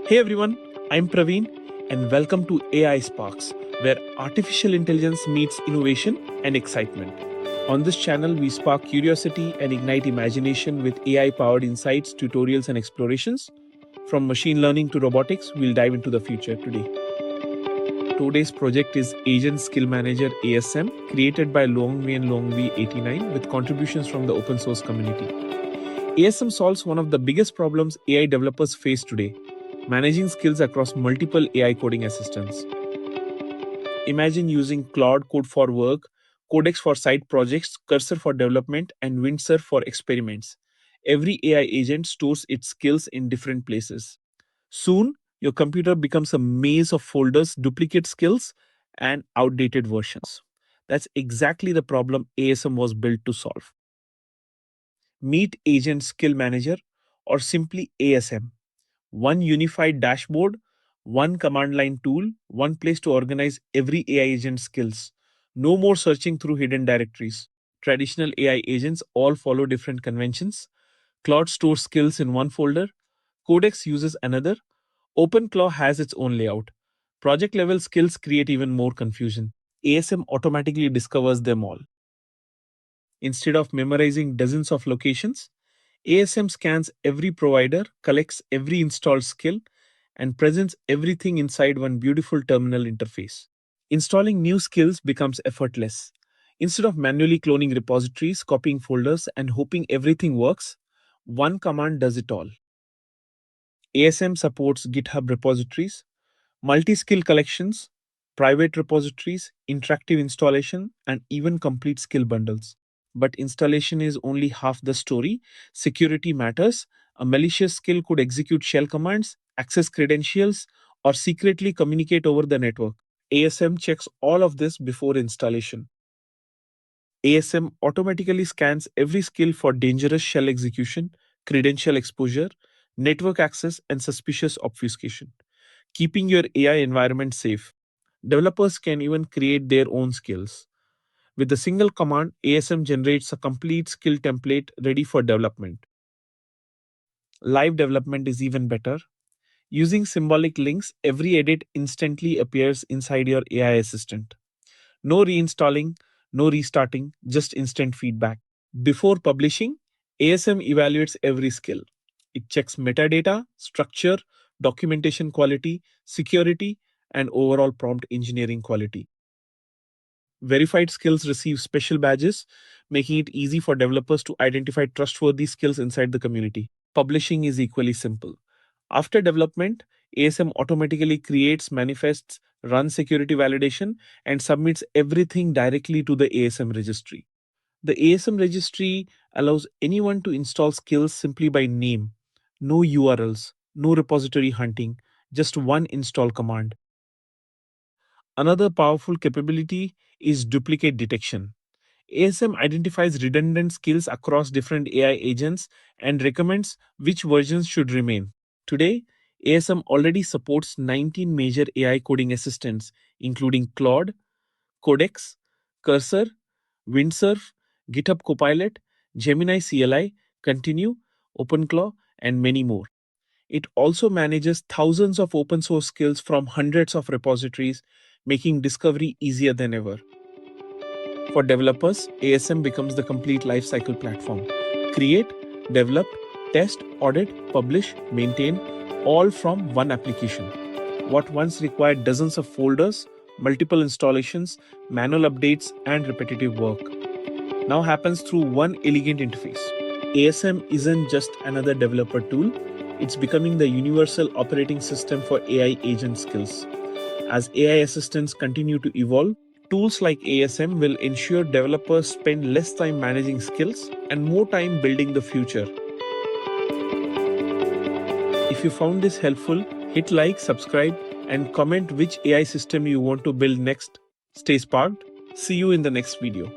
Hey everyone, I'm Praveen and welcome to AI Sparks, where artificial intelligence meets innovation and excitement. On this channel, we spark curiosity and ignite imagination with AI powered insights, tutorials, and explorations. From machine learning to robotics, we'll dive into the future today. Today's project is Agent Skill Manager ASM, created by Longvi and Longvi89 with contributions from the open source community. ASM solves one of the biggest problems AI developers face today: managing skills across multiple AI coding assistants. Imagine using Claude Code for work, Codex for side projects, Cursor for development, and Windsurf for experiments. Every AI agent stores its skills in different places. Soon, your computer becomes a maze of folders, duplicate skills, and outdated versions. That's exactly the problem ASM was built to solve. Meet Agent Skill Manager, or simply ASM. One unified dashboard, one command line tool, one place to organize every AI agent skills. No more searching through hidden directories. Traditional AI agents all follow different conventions. Claude stores skills in one folder, Codex uses another, OpenClaw has its own layout. Project level skills create even more confusion. ASM automatically discovers them all. Instead of memorizing dozens of locations, ASM scans every provider, collects every installed skill, and presents everything inside one beautiful terminal interface. Installing new skills becomes effortless. Instead of manually cloning repositories, copying folders, and hoping everything works, one command does it all. ASM supports GitHub repositories, multi-skill collections, private repositories, interactive installation, and even complete skill bundles. But installation is only half the story. Security matters. A malicious skill could execute shell commands, access credentials, or secretly communicate over the network. ASM checks all of this before installation. ASM automatically scans every skill for dangerous shell execution, credential exposure, network access, and suspicious obfuscation, keeping your AI environment safe. Developers can even create their own skills. With a single command, ASM generates a complete skill template ready for development. Live development is even better. Using symbolic links, every edit instantly appears inside your AI assistant. No reinstalling, no restarting, just instant feedback. Before publishing, ASM evaluates every skill. It checks metadata, structure, documentation quality, security, and overall prompt engineering quality. Verified skills receive special badges, making it easy for developers to identify trustworthy skills inside the community. Publishing is equally simple. After development, ASM automatically creates manifests, runs security validation, and submits everything directly to the ASM registry. The ASM registry allows anyone to install skills simply by name. No URLs, no repository hunting, just one install command. Another powerful capability is duplicate detection. ASM identifies redundant skills across different AI agents and recommends which versions should remain. Today, ASM already supports 19 major AI coding assistants, including Claude, Codex, Cursor, Windsurf, GitHub Copilot, Gemini CLI, Continue, OpenClaw, and many more. It also manages thousands of open source skills from hundreds of repositories, making discovery easier than ever. For developers, ASM becomes the complete lifecycle platform. Create, develop, test, audit, publish, maintain, all from one application. What once required dozens of folders, multiple installations, manual updates, and repetitive work now happens through one elegant interface. ASM isn't just another developer tool, it's becoming the universal operating system for AI agent skills. As AI assistants continue to evolve, tools like ASM will ensure developers spend less time managing skills and more time building the future. If you found this helpful, hit like, subscribe, and comment which AI system you want to build next. Stay sparked. See you in the next video.